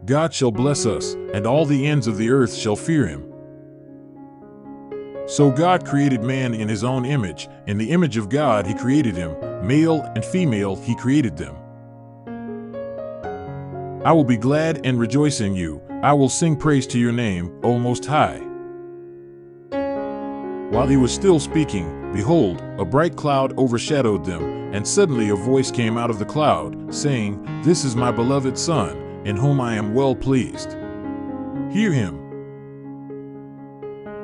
God shall bless us, and all the ends of the earth shall fear him. So God created man in his own image. In the image of God he created him, male and female he created them. I will be glad and rejoice in you. I will sing praise to your name, O Most High. While he was still speaking, behold, a bright cloud overshadowed them, and suddenly a voice came out of the cloud, saying, This is my beloved Son, in whom I am well pleased. Hear him.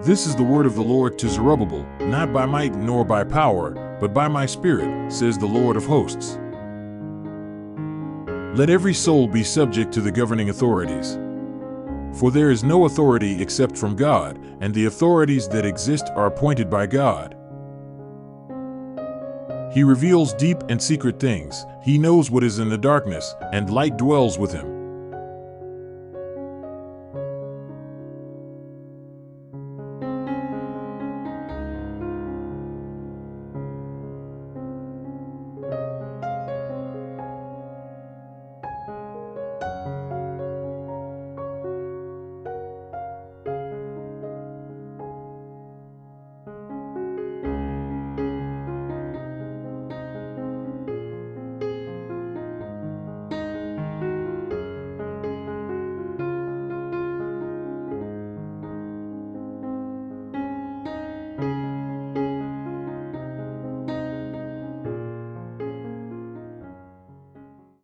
This is the word of the Lord to Zerubbabel, not by might nor by power, but by my Spirit, says the Lord of hosts. Let every soul be subject to the governing authorities. For there is no authority except from God, and the authorities that exist are appointed by God. He reveals deep and secret things. He knows what is in the darkness, and light dwells with him.